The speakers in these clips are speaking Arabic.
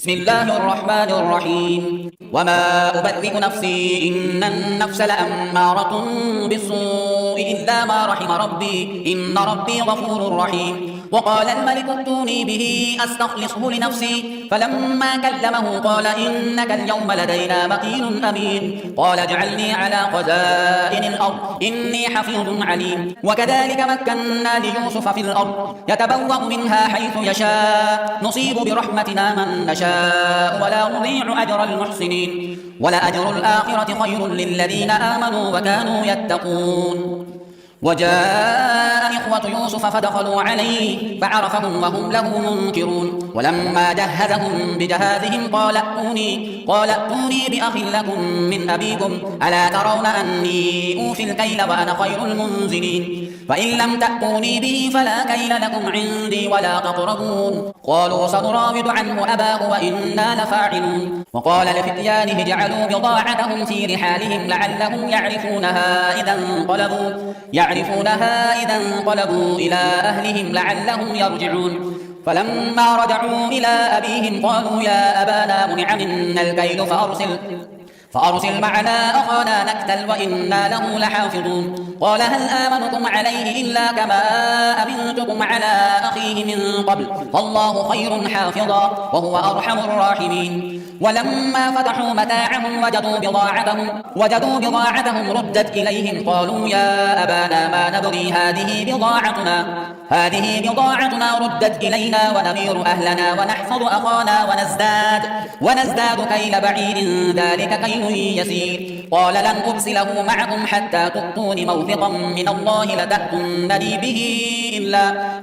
بسم الله الرحمن الرحيم وما أبرئ نفسي إن النفس لأمارة بالسوء إلا ما رحم ربي إن ربي غفور رحيم وقال الملك ائتوني به أستخلصه لنفسي فلما كلمه قال إنك اليوم لدينا مكين أمين قال اجعلني على خزائن الأرض إني حفيظ عليم وكذلك مكنا ليوسف في الأرض يتبوأ منها حيث يشاء نصيب برحمتنا من نشاء ولا نضيع أجر المحسنين ولأجر الآخرة خير للذين آمنوا وكانوا يتقون وجاء إخوة يوسف فدخلوا عليه فعرفهم وهم له منكرون ولما جهزهم بجهازهم قال ائتوني بأخ لكم من أبيكم ألا ترون أني أوفي الكيل وأنا خير المنزلين فإن لم تأتوني به فلا كيل لكم عندي ولا تقربون قالوا سنراود عنه أباه وإنا لفاعلون وقال لفتيانه جعلوا بضاعتهم في رحالهم لعلهم يعرفونها إذا انقلبوا إلى أهلهم لعلهم يرجعون فلما رجعوا إلى أبيهم قالوا يا أبانا منع منا الكيل فأرسل معنا أخانا نكتل وإنا له لحافظون قال هل آمنكم عليه إلا كما أمنتكم على أخيه من قبل فالله خير حافظا وهو أرحم الراحمين ولما فتحوا متاعهم وجدوا بضاعتهم ردت إليهم قالوا يا أبانا ما نبغي هذه بضاعتنا ردت إلينا ونمير أهلنا ونحفظ أخانا ونزداد كيل بعير ذلك كيل يسير قال لن أرسله معكم حتى تؤتون موثقا من الله لتأتونني به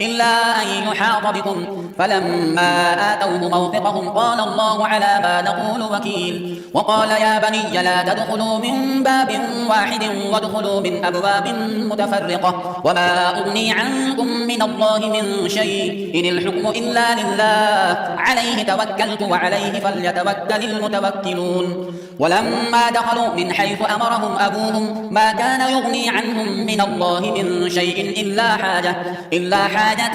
إلا أن يحاط بكم فلما آتوه موثقهم قال الله على ما نقول وكيل وقال يا بني لا تدخلوا من باب واحد وادخلوا من أبواب متفرقة وما أغني عنكم من الله من شيء إن الحكم إلا لله عليه توكلت وعليه فليتوكل المتوكلون ولما دخلوا من حيث أمرهم أبوهم ما كان يغني عنهم من الله من شيء إلا حاجة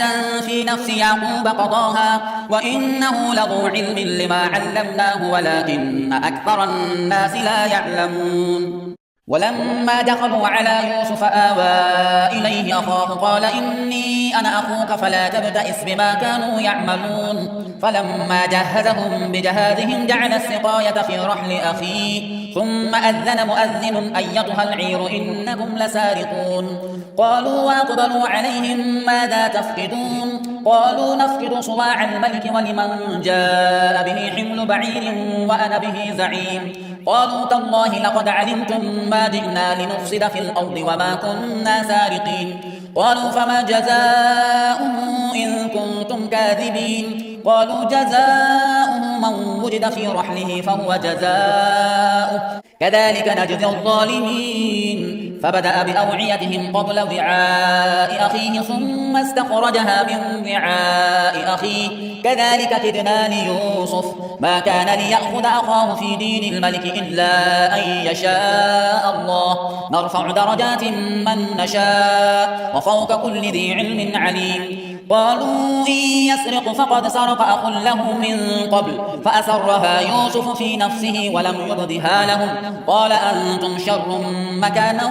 في نفس يعقوب قضاها وإنه لذو علم لما علمناه ولكن أكثر الناس لا يعلمون ولما دخلوا على يوسف آوى إليه أخاه قال إني أنا أخوك فلا تبتئس بما كانوا يعملون فلما جهزهم بجهازهم جعل السقاية في رحل أخيه ثم أذن مؤذن أيتها العير إنكم لسارقون قالوا وأقبلوا عليهم ماذا تفقدون قالوا نفقد صواع الملك ولمن جاء به حمل بعير وأنا به زعيم قالوا تالله لقد علمتم ما جئنا لنفسد في الأرض وما كنا سارقين قالوا فما جزاؤه إن كنتم كاذبين قالوا جزاؤه من وجد في رحله فهو جزاؤه كذلك نجزي الظالمين فبدأ بأوعيتهم قبل وعاء أخيه ثم استخرجها من وعاء أخيه كذلك كدنا ليوسف ما كان ليأخذ أخاه في دين الملك إلا أن يشاء الله نرفع درجات من نشاء وفوق كل ذي علم عليم قالوا إن يسرق فقد سرق أخ له من قبل فأسرها يوسف في نفسه ولم يبدها لهم قال أنتم شر مكانا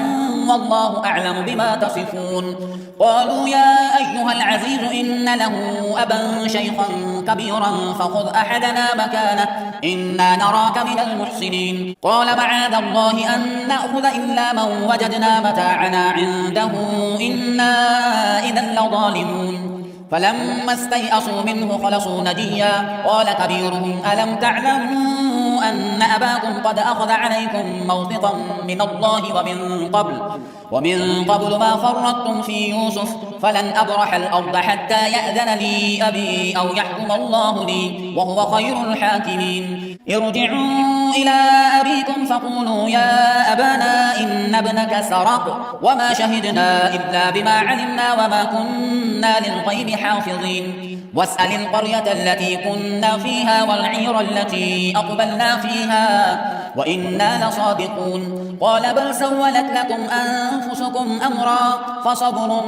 والله أعلم بما تصفون قالوا يا أيها العزيز إن له أبا شيخا كبيرا فخذ أحدنا مكانه إنا نراك من المحسنين قال معاذ الله أن نأخذ إلا من وجدنا متاعنا عنده إنا إذا لظالمون فلما استيئسوا منه خلصوا نجيا قال كبيرهم ألم تعلموا أن أباكم قد أخذ عليكم موثقا من الله ومن قبل ما فرطتم في يوسف فلن أبرح الأرض حتى يأذن لي أبي أو يحكم الله لي وهو خير الحاكمين ارجعوا إلى أبيكم فقولوا يا أبانا إن ابنك سرق وما شهدنا إلا بما علمنا وما كنا للغيب حافظين واسأل القرية التي كنا فيها والعير التي أقبلنا فيها وإنا لصادقون قال بل سولت لكم أنفسكم أمرا فصبر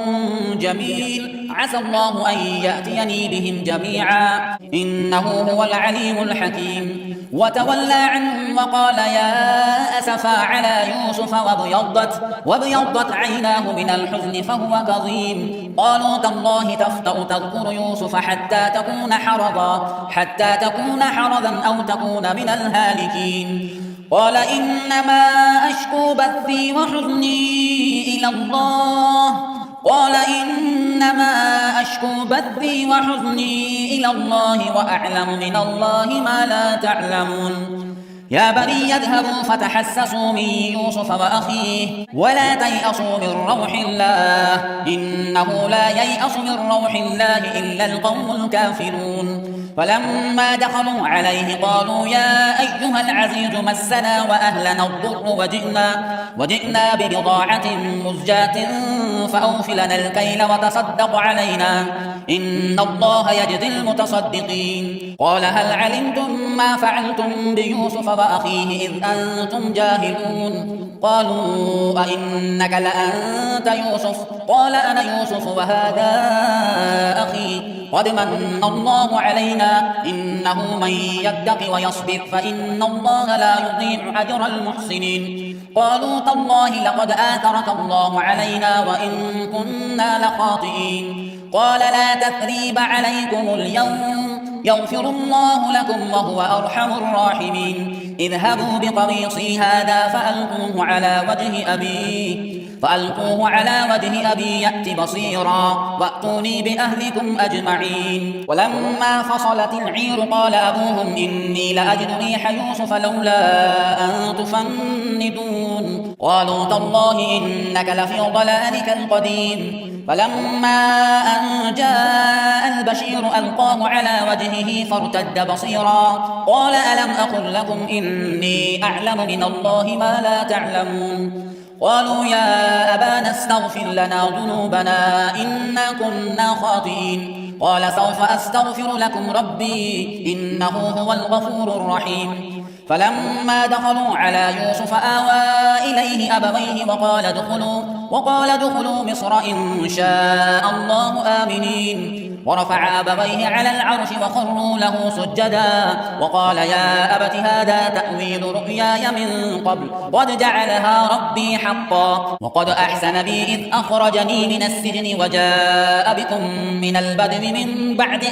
جميل عسى الله أن يأتيني بهم جميعا إنه هو العليم الحكيم وتولى عنهم وقال يا أسفا على يوسف وابيضت عيناه من الحزن فهو كظيم قالوا تالله تفتأ تذكر يوسف حتى تكون حرضا أو تكون من الهالكين قال إنما أشكو بثي وحزني إلى الله وأعلم من الله ما لا تعلمون يا بني اذهبوا فتحسسوا من يوسف وأخيه ولا تيأسوا من روح الله إنه لا ييأس من روح الله إلا القوم الكافرون فلما دخلوا عليه قالوا يا أيها العزيز مسنا وأهلنا الضر وجئنا ببضاعة مزجاة فأوف لنا الكيل وتصدق علينا إن الله يجزي المتصدقين قال هل علمتم ما فعلتم بيوسف وأخيه إذ أنتم جاهلون قالوا أئنك لأنت يوسف قال أنا يوسف وهذا أخي قد من الله علينا إنه من يتق ويصبر فإن الله لا يضيع أجر المحسنين قالوا تالله لقد آثرك الله علينا وإن كنا لخاطئين قال لا تثريب عليكم اليوم يغفر الله لكم وهو أرحم الراحمين اذهبوا بقميصي هذا فألقوه على وجه أبي يأت بصيرا وأتوني بأهلكم أجمعين ولما فصلت العير قال أبوهم إني لأجد ريح يوسف لولا أن تفندون قالوا تالله إنك لفي ضلالك القديم فلما أن جاء البشير ألقاه على وجهه فارتد بصيرا قال ألم أقل لكم إني أعلم من الله ما لا تعلمون قالوا يا أبانا استغفر لنا ذنوبنا إنا كنا خاطئين قال سوف أستغفر لكم ربي إنه هو الغفور الرحيم فلما دخلوا على يوسف آوى إليه أبويه وقال ادخلوا مصر إن شاء الله آمنين ورفع أبويه على العرش وخروا له سجدا وقال يا أبت هذا تأويل رؤياي من قبل قد جعلها ربي حقا وقد أحسن بي إذ أخرجني من السجن وجاء بكم من البدو من بعد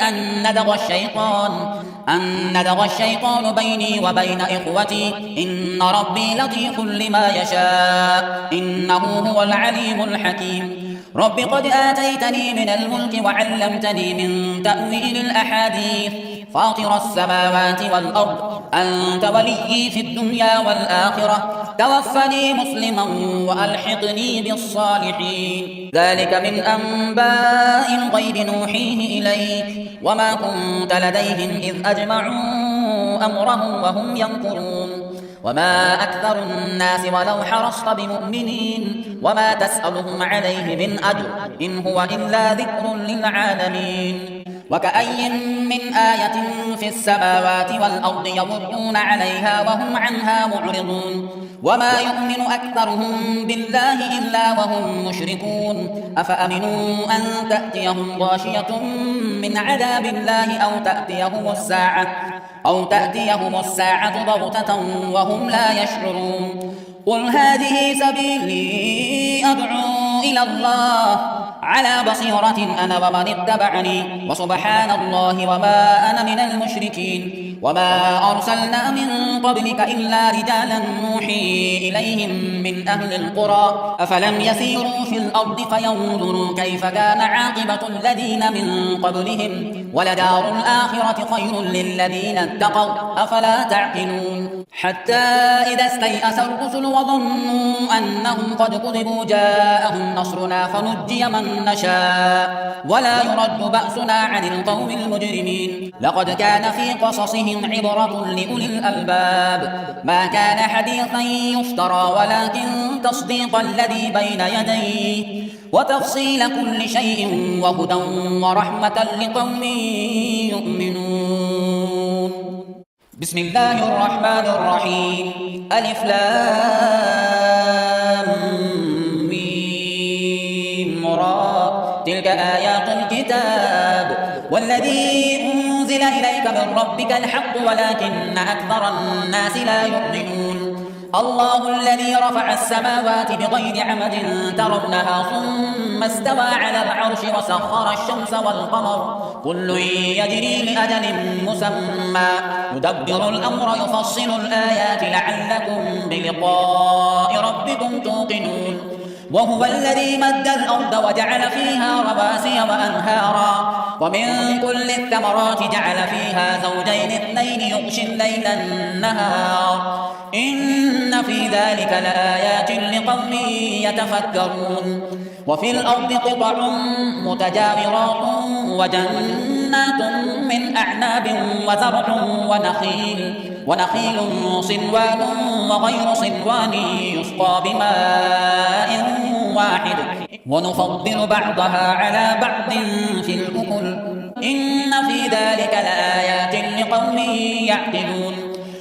أن ندغ الشيطان بيني وبين إخوتي إن ربي لطيف لما يشاء إنه هو العليم الحكيم رب قد آتيتني من الملك وعلمتني من تأويل الأحاديث فاطر السماوات والأرض أنت وليي في الدنيا والآخرة توفني مسلما وألحقني بالصالحين ذلك من أنباء الغيب نوحيه إليك وما كنت لديهم إذ أجمعوا أمرهم وهم يمكرون وما أكثر الناس ولو حرصت بمؤمنين وما تسألهم عليه من أجر إن هو إلا ذكر للعالمين وكأي من آية في السماوات والأرض يمرون عليها وهم عنها معرضون وما يؤمن أكثرهم بالله إلا وهم مشركون أفأمنوا أن تأتيهم غاشية من عذاب الله أو تأتيهم الساعة بغتة وهم لا يشعرون قل هذه سبيلي أدعو إلى الله على بصيرة أنا ومن اتبعني وسبحان الله وما أنا من المشركين وما أرسلنا من قبلك إلا رجالا نوحي إليهم من أهل القرى أفلم يسيروا في الأرض فينظروا كيف كان عاقبة الذين من قبلهم ولدار الآخرة خير للذين اتقوا أفلا تعقلون حتى إذا استيأس الرسل وظنوا أنهم قد كذبوا جاءهم نصرنا فنجي من نشاء ولا يرد بأسنا عن القوم المجرمين لقد كان في قصصهم عبرة لأولي الألباب ما كان حديثا يفترى ولكن تصديق الذي بين يديه وتفصيل كل شيء وهدى ورحمة لقوم يؤمنون بسم الله الرحمن الرحيم ألف لام تلك آيات الكتاب والذي أنزل إليك من ربك الحق ولكن أكثر الناس لا يؤمنون الله الذي رفع السماوات بغير عمد ترونها ثم استوى على العرش وسخر الشمس والقمر كل يجري لأجل مسمى يدبر الأمر يفصل الآيات لعلكم بلقاء ربكم توقنون وهو الذي مد الأرض وجعل فيها رواسي وأنهارا ومن كل الثمرات جعل فيها زوجين اثنين يغشي الليل النهار إن في ذلك لآيات لقوم يتفكرون وفي الأرض قطع متجاورات وجنات من أعناب وزرع ونخيل صنوان وغير صنوان يسقى بماء واحد ونفضل بعضها على بعض في الأكل إن في ذلك لآيات لقوم يعقلون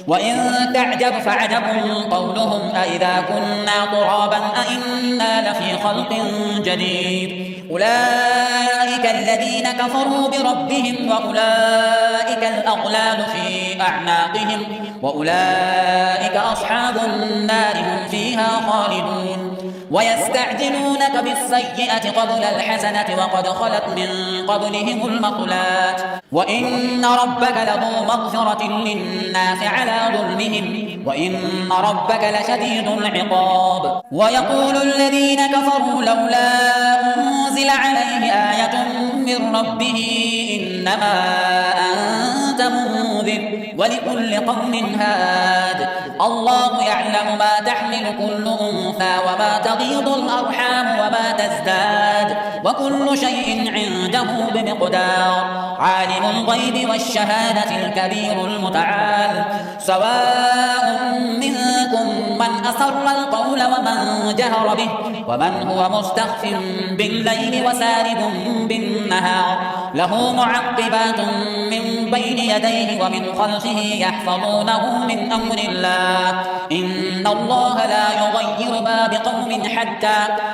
وإن تعجب فعجب قولهم أإذا كنا ترابا أإنا لفي خلق جديد أولئك الذين كفروا بربهم وأولئك الأغلال في أعناقهم وأولئك أصحاب النار هم فيها خالدون ويستعجلونك بالسيئة قبل الحسنة وقد خلت من قبلهم المثلات وإن ربك لذو مغفرة للناس على ظلمهم وإن ربك لشديد العقاب ويقول الذين كفروا لولا أنزل عليه آية من ربه إنما أنت منذر ولكل قوم هاد الله يعلم ما تحمل كل أنثى وما تغيض الأرحام وما تزداد وكل شيء عنده بمقدار عالم الغيب والشهادة الكبير المتعال سواء منكم من أسر القول ومن جهر به ومن هو مستخف بالليل وسارب بالنهار له معقبات من بين يديه ومن خلفه يحفظونه من أمر الله إن الله لا يغير ما بقوم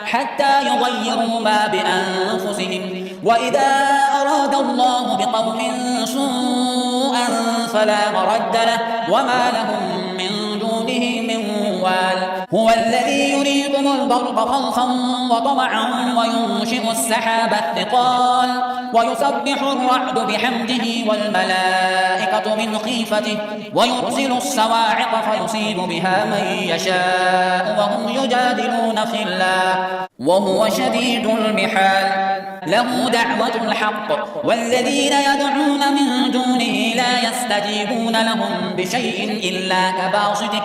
حتى يغيروا ما بأنفسهم وإذا أراد الله بقوم سوءا فلا مرد له وما لهم من دونه من وال هو الذي يريكم البرق خوفا وطمعا وينشئ السحاب الثقال ويسبح الرعد بحمده والملائكة من خيفته ويرسل الصواعق فيصيب بها من يشاء وهم يجادلون في الله وهو شديد المحال له دعوة الحق والذين يدعون من دونه لا يستجيبون لهم بشيء إلا كباسط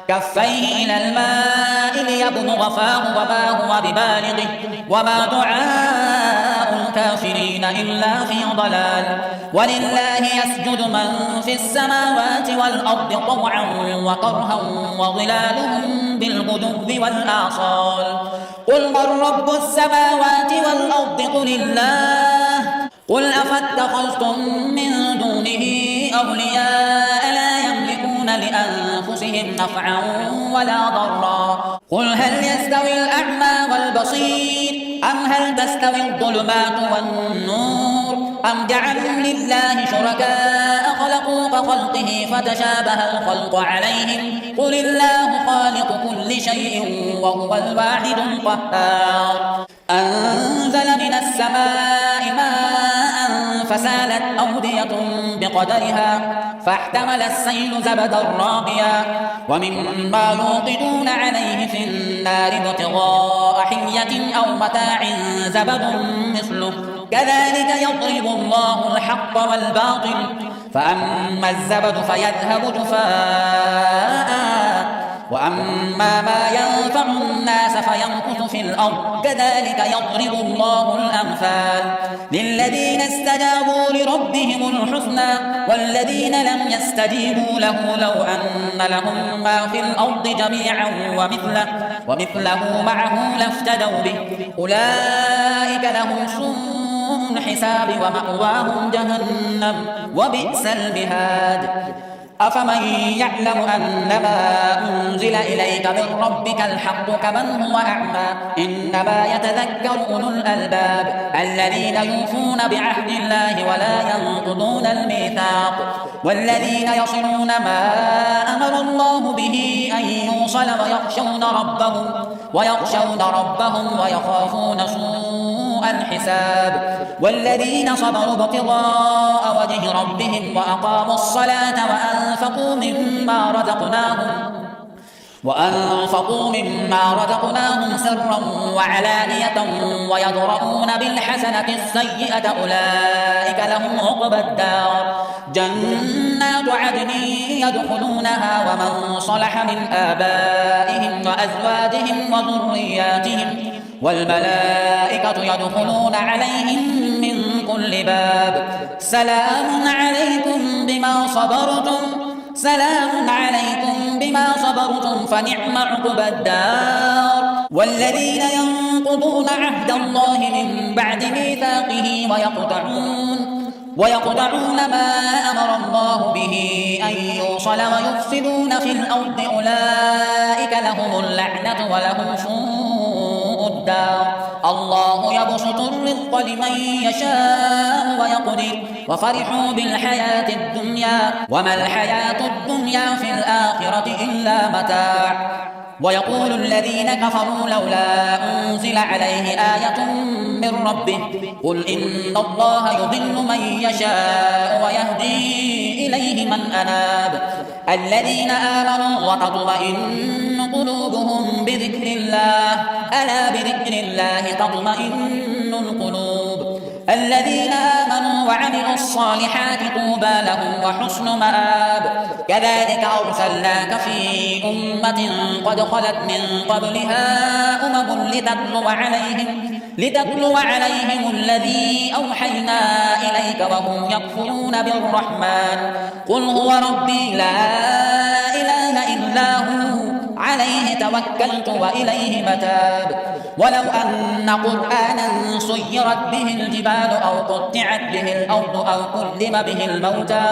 كفيه إلى الماء ليبلغ فاه وما هو ببالغه وما دعاء الكافرين إلا في ضلال ولله يسجد من في السماوات والأرض طوعا وكرها وظلالهم بالغدو والآصال قل من رب السماوات والأرض قل الله قل أفاتخذتم من دونه أولياء لا يملكون لأنفسهم نفعا ولا ضرا قل هل يستوي الأعمى والبصير أم هل تستوي الظلمات والنور أم جعلوا لله شركاء خلقوا كخلقه فتشابه الخلق عليهم قل الله خالق كل شيء وهو الواحد القهار أنزل من السماء ماء فسالت أودية بقدرها فاحتمل السيل زبدا رابيا ومما يوقدون عليه في النار ابتغاء حلية أو متاع زبد مثله كذلك يضرب الله الحق والباطل فأما الزبد فيذهب جفاء وأما ما ينفع الناس فيمكث في الأرض كذلك يضرب الله الأمثال للذين استجابوا لربهم الحسنى والذين لم يستجيبوا له لو أن لهم ما في الأرض جميعا ومثله معه لافتدوا به أولئك لهم سوء الحساب ومأواهم جهنم وبئس المهاد أفمن يعلم أنما أنزل إليك من ربك الحق كمن هو أعمى إنما يتذكر أولو الألباب الذين يوفون بعهد الله ولا ينقضون الميثاق والذين يصلون ما أمر الله به أن يوصل ويخشون ربهم ويخافون سوء الحساب والذين صبروا ابتغاء وجه ربهم وأقاموا الصلاة وأنفقوا مما رزقناهم سرا وعلانية ويدرؤون بالحسنة السيئة أولئك لهم عقبى الدار جنات عدن يدخلونها ومن صلح من آبائهم وأزواجهم وذرياتهم والملائكة يدخلون عليهم من كل باب سلام عليكم بما صبرتم فنعم عقبى الدار والذين ينقضون عهد الله من بعد ميثاقه ويقطعون ما أمر الله به أن يوصل ويفسدون في الأرض أولئك لهم اللعنة ولهم سوء الدار الله يبسط الرزق لمن يشاء ويقدر وفرحوا بالحياة الدنيا وما الحياة الدنيا في الآخرة إلا متاع ويقول الذين كفروا لولا أنزل عليه آية من ربه قل إن الله يضل من يشاء ويهدي إليه من أناب الذين آمنوا وتطمئن قلوبهم بذكر الله ألا بذكر الله تطمئن القلوب الذين آمنوا وعملوا الصالحات طوبى لهم وحسن مآب كذلك أرسلناك في أمة قد خلت من قبلها أمم لتتلو عليهم الذي أوحينا إليك وهم يكفرون بالرحمن قل هو ربي لا إله إلا هو عليه توكلت وإليه متاب ولو أن قرآنا سيرت به الجبال أو قطعت به الأرض أو كلم به الموتى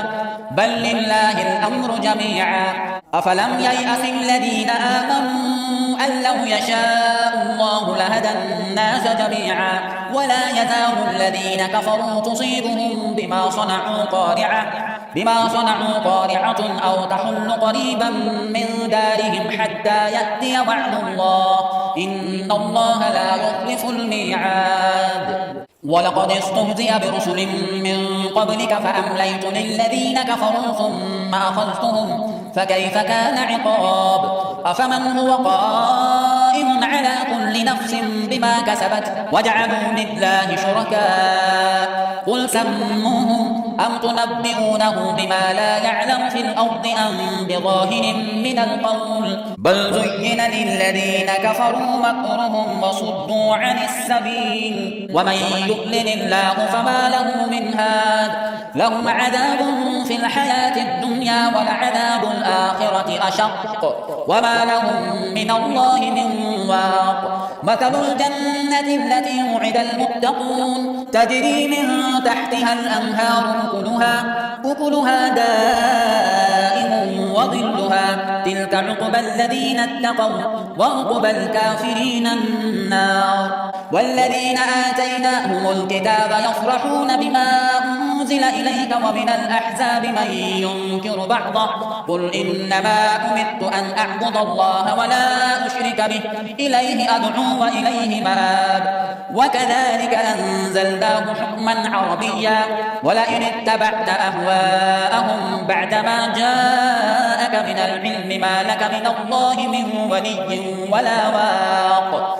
بل لله الأمر جميعا أفلم ييأس الذين آمنوا أن لو يشاء الله لهدى الناس جميعا ولا يزال الذين كفروا تصيبهم بما صنعوا قارعة أو تحل قريبا من دارهم حتى يأتي وعد الله إن الله لا يخلف الميعاد ولقد استهزئ برسل من قبلك فأمليت للذين كفروا ثم أخذتهم فكيف كان عقاب أفمن هو قائم على كل نفس بما كسبت وجعلوا لله شركاء قل سموهم أم تنبئونه بما لا يعلم في الأرض أم بظاهر من القول بل زين للذين كفروا مكرهم وصدوا عن السبيل ومن يضلل الله فما له من هاد لهم عذاب في الحياة الدنيا ولعذاب الآخرة أشق وما لهم من الله من واق مثل الجنة التي وعد المتقون تجري من تحتها الأنهار أكلها دائم وظلها تلك عقبى الذين اتقوا وعقبى الكافرين النار والذين آتيناهم الكتاب يفرحون بما أنزل إليك ومن الأحزاب من ينكر بعضه قل إنما أمرت أن أعبد الله ولا أشرك به إليه أدعو وإليه مآب وكذلك أنزلناه حكما عربيا ولئن اتبعت أهواءهم بعدما جاءك من العلم ما لك من الله من ولي ولا واق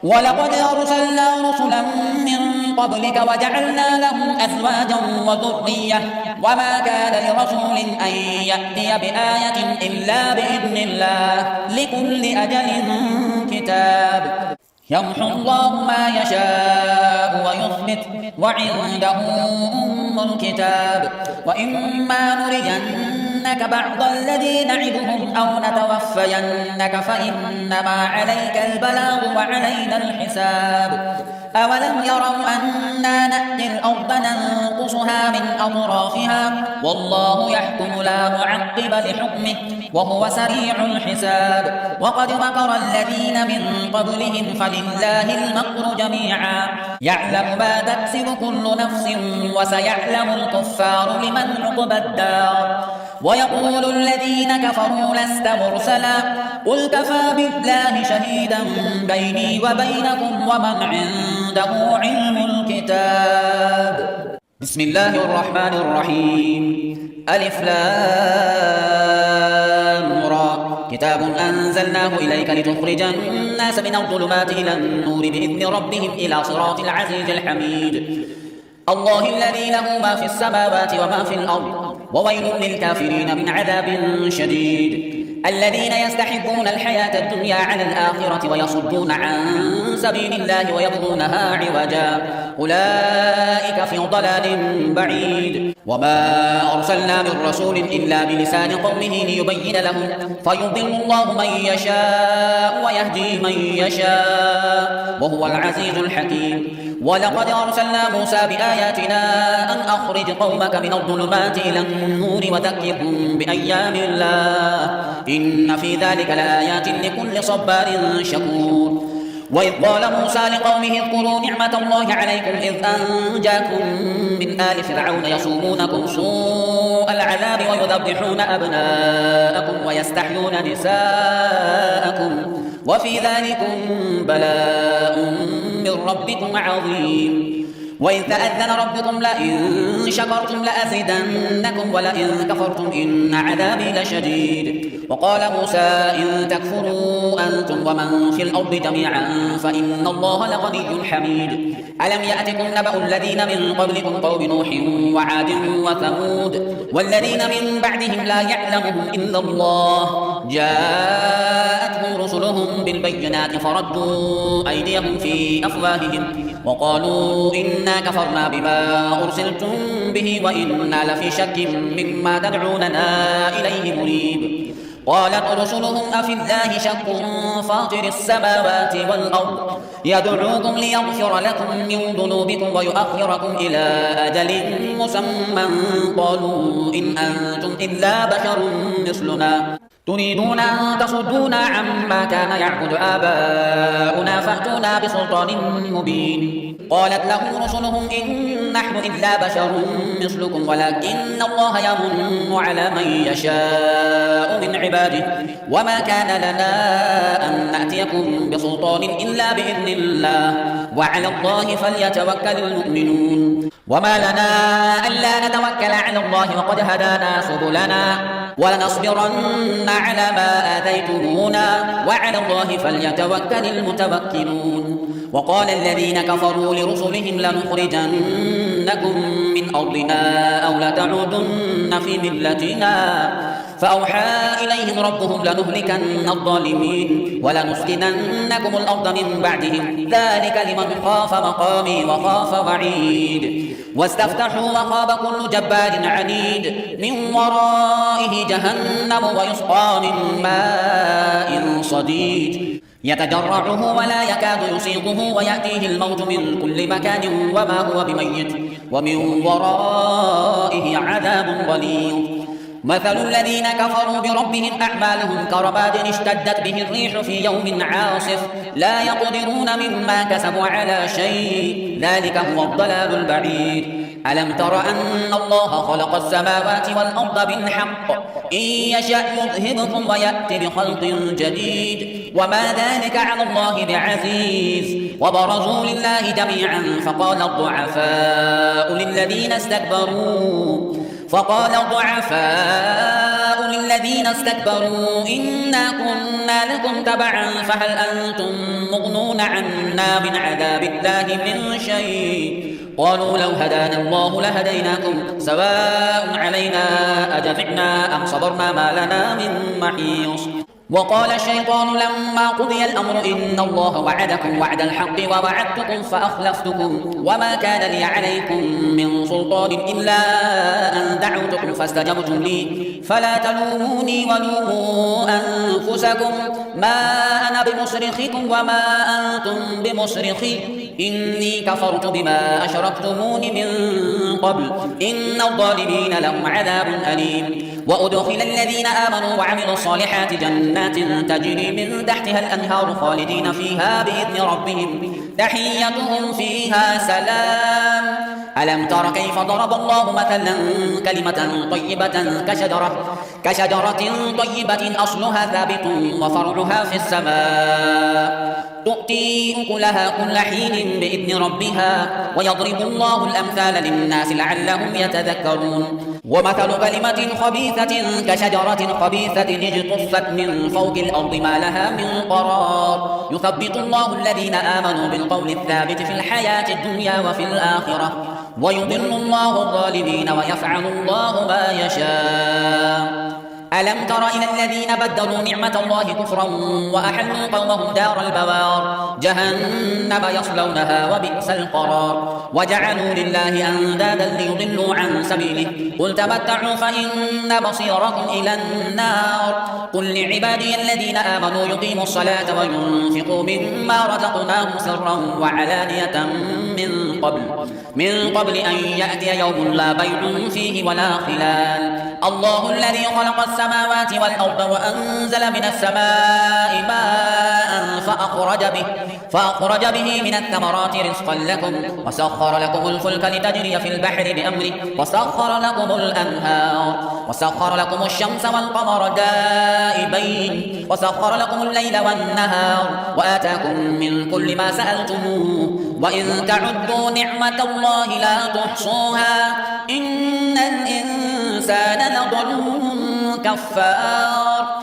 ولقد أرسلنا رسلا من قبلك وجعلنا لهم أزواجا وذرية وما كان لرسول أن يأتي بآية إلا بإذن الله لكل أجل كتاب يمحو الله ما يشاء ويثبت وعنده أم الكتاب وإما نرينك نرينك بعض الذي نعدهم أو نتوفينك فإنما عليك البلاغ وعلينا الحساب أولم يروا أنا نأتي الأرض ننقصها من أطرافها والله يحكم لا معقب لحكمه وهو سريع الحساب وقد مكر الذين من قبلهم فلله المكر جميعا يعلم ما تكسب كل نفس وسيعلم الكفار لمن عقبى الدار ويقول الذين كفروا لست مرسلا قل كفى بالله شهيدا بيني وبينكم ومن عنده علم الكتاب بسم الله الرحمن الرحيم ألف لام را كتاب أنزلناه إليك لتخرج الناس من الظلمات إلى النور بإذن ربهم إلى صراط العزيز الحميد الله الذي له ما في السماوات وما في الأرض وويل للكافرين من عذاب شديد الذين يستحبون الحياة الدنيا على الآخرة ويصدون عن سبيل الله ويبغونها عوجا أولئك في ضلال بعيد وما أرسلنا من رسول إلا بلسان قومه ليبين لهم فيضل الله من يشاء ويهدي من يشاء وهو العزيز الحكيم ولقد أرسلنا موسى بآياتنا أن أخرج قومك من الظلمات إلى النور وذكرهم بأيام الله إن في ذلك لآيات لكل صبار شكور وإذ قال موسى لقومه اذكروا نعمة الله عليكم إذ أنجاكم من آل فرعون يصومونكم سوء العذاب ويذبحون أبناءكم ويستحيون نساءكم وفي ذلكم بلاء من ربكم عظيم وإذ تأذن ربكم لئن شكرتم لأزيدنكم ولئن كفرتم إن عذابي لشديد وقال موسى إن تكفروا أنتم ومن في الأرض جميعا فإن الله لغني حميد ألم يأتكم نبأ الذين من قبلكم قوم نوح وعاد وثمود والذين من بعدهم لا يعلمهم إلا الله جاءتهم رسلهم بالبينات فردوا أيديهم في أفواههم وقالوا إنا كفرنا بما أرسلتم به وإنا لفي شك مما تدعوننا إليه مريب قالت رسلهم أفي الله شك فاطر السماوات والأرض يدعوكم ليغفر لكم من ذنوبكم ويؤخركم إلى أجل مسمى قالوا إن أنتم إلا بشر مثلنا تريدون أن تصدونا عما كان يعبد آباؤنا فأتونا بسلطان مبين قالت لهم رسلهم إن نحن إلا بشر مثلكم ولكن الله يمن على من يشاء من عباده وما كان لنا أن نأتيكم بسلطان إلا بإذن الله وعلى الله فليتوكل المؤمنون وما لنا ألا نتوكل على الله وقد هدانا سبلنا ولنصبرن على ما آذيتمونا وعلى الله فليتوكل المتوكلون وقال الذين كفروا لرسلهم لنخرجنكم من أرضنا أو لتعودن في ملتنا فأوحى إليهم ربهم لنهلكن الظالمين ولنسكننكم الأرض من بعدهم ذلك لمن خاف مقامي وخاف وعيد واستفتحوا وخاب كل جبار عنيد من ورائه جهنم ويسقى من ماء صديد يتجرعه ولا يكاد يسيغه ويأتيه الموت من كل مكان وما هو بميت ومن ورائه عذاب غليظ مثل الذين كفروا بربهم أعمالهم كرماد اشتدت به الريح في يوم عاصف لا يقدرون مما كسبوا على شيء ذلك هو الضلال البعيد ألم تر أن الله خلق السماوات والأرض بالحق إن يشاء يذهبكم ويأتي بخلق جديد وما ذلك على الله بعزيز وبرزوا لله جميعا فقال الضعفاء للذين استكبروا إنا كنا لكم تبعا فهل أنتم مغنون عنا من عذاب الله من شيء قالوا لو هدانا الله لهديناكم سواء علينا أجزعنا أم صبرنا ما لنا من محيص وقال الشيطان لما قضي الأمر إن الله وعدكم وعد الحق ووعدتكم فأخلفتكم وما كان لي عليكم من سلطان إلا أن دعوتكم فاستجبتم لي فلا تلوموني ولوموا أنفسكم ما أنا بمصرخكم وما أنتم بمصرخي إني كفرت بما أشركتمون من قبل إن الظالمين لهم عذاب أليم. وأدخل الذين آمنوا وعملوا الصالحات جنات تجري من تحتها الأنهار خالدين فيها بإذن ربهم تحيتهم فيها سلام. ألم تر كيف ضرب الله مثلا كلمة طيبة كشجرة طيبة أصلها ثابت وفرعها في السماء تؤتي أكلها كل حين بإذن ربها ويضرب الله الأمثال للناس لعلهم يتذكرون. ومثل كلمة خبيثة كشجرة خبيثة اجتثت من فوق الأرض ما لها من قرار يثبت الله الذين آمنوا بالقول الثابت في الحياة الدنيا وفي الآخرة ويضل الله الظالمين ويفعل الله ما يشاء. ألم تر إلى الذين بدلوا نعمة الله كفرا وأحلوا قومهم دار البوار جهنم يصلونها وبئس القرار وجعلوا لله أندادا ليضلوا عن سبيله قل تمتعوا فإن مصيركم إلى النار قل لعبادي الذين آمنوا يقيموا الصلاة وينفقوا مما رزقناهم سرا وعلانية من قبل أن يأتي يوم لا بيع فيه ولا خلال. الله الذي خلق السماوات والأرض وأنزل من السماء ماء فأخرج به من الثمرات رزقا لكم وسخر لكم الفلك لتجري في البحر بأمره وسخر لكم الأنهار وسخر لكم الشمس والقمر دائبين وسخر لكم الليل والنهار وآتاكم من كل ما سألتموه وإن تعدوا نعمة الله لا تحصوها إن الإنسان لظلوم كفار.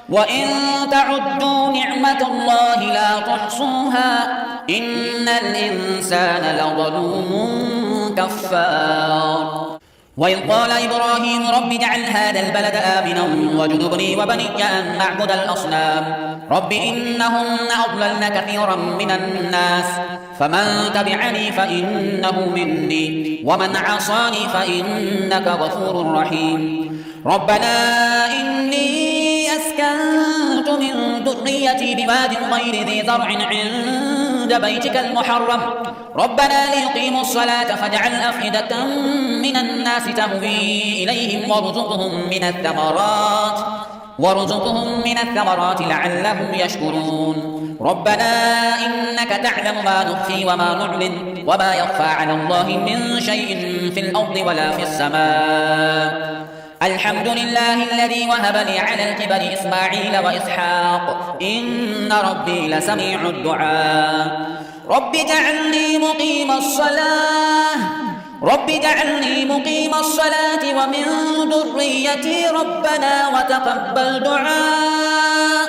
وإن تعدوا نعمة الله لا تحصوها إن الإنسان لظلوم كفار. وإذ قال إبراهيم رب اجعل هذا البلد آمنا واجنبني وبني أن نعبد الأصنام رب إنهن أضللن كثيرا من الناس فمن تبعني فإنه مني ومن عصاني فإنك غفور رحيم. ربنا إني أسكنت من ذريتي بواد غير ذي زرع عند بيتك المحرم ربنا ليقيموا الصلاة فاجعل أفئدة من الناس تهوي إليهم وارزقهم من الثمرات لعلهم يشكرون. ربنا إنك تعلم ما نخفي وما نعلن وما يخفى على الله من شيء في الأرض ولا في السماء. الحمد لله الذي وهب لي على الكبر إسماعيل وإسحاق إن ربي لسميع الدعاء. رب اجعلني مقيم الصلاة ومن ذريتي ربنا وتقبل دعاء.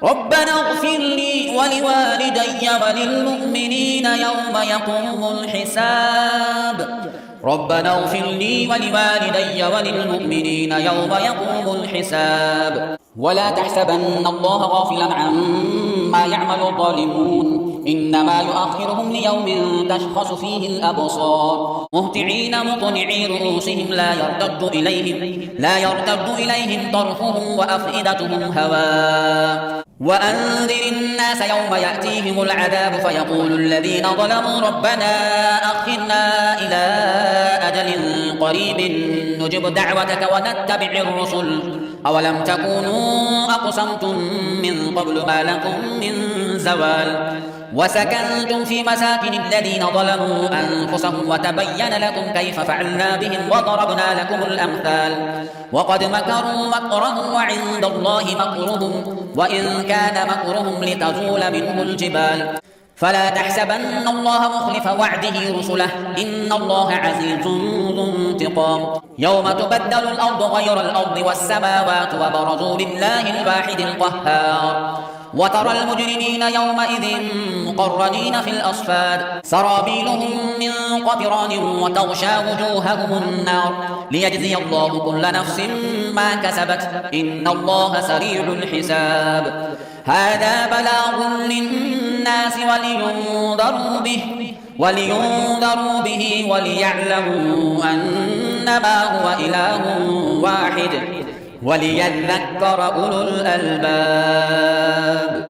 ربنا اغفر لي ولوالدي وللمؤمنين يوم يقوم الحساب. ربنا اغفر لي ولوالدي وللمؤمنين يوم يقوم الحساب. ولا تحسبن الله غافلا عما يعمل الظالمون إنما يؤخرهم ليوم تشخص فيه الأبصار مهطعين مقنعي رؤوسهم لا يرتد إليهم طرفهم وأفئدتهم هواء. وأنذر الناس يوم يأتيهم العذاب فيقول الذين ظلموا ربنا أخرنا إلى أجل قريب نجب دعوتك ونتبع الرسل أولم تكونوا أقسمتم من قبل ما لكم من زوال وسكنتم في مساكن الذين ظلموا أنفسهم وتبين لكم كيف فعلنا بهم وضربنا لكم الأمثال وقد مكروا مكرهم وعند الله مكرهم وإن كان مكرهم لتزول منه الجبال فلا تحسبن الله مخلف وعده رسله إن الله عزيز ذو انتقام. يوم تبدل الأرض غير الأرض والسماوات وبرزوا لله الواحد القهار وترى المجرمين يومئذ مقرنين في الأصفاد سرابيلهم من قطران وتغشى وجوههم النار ليجزي الله كل نفس ما كسبت إن الله سريع الحساب هذا بلاغ للناس ولينذروا به وليعلموا أنما هو إله واحد وليذكر أولو الألباب.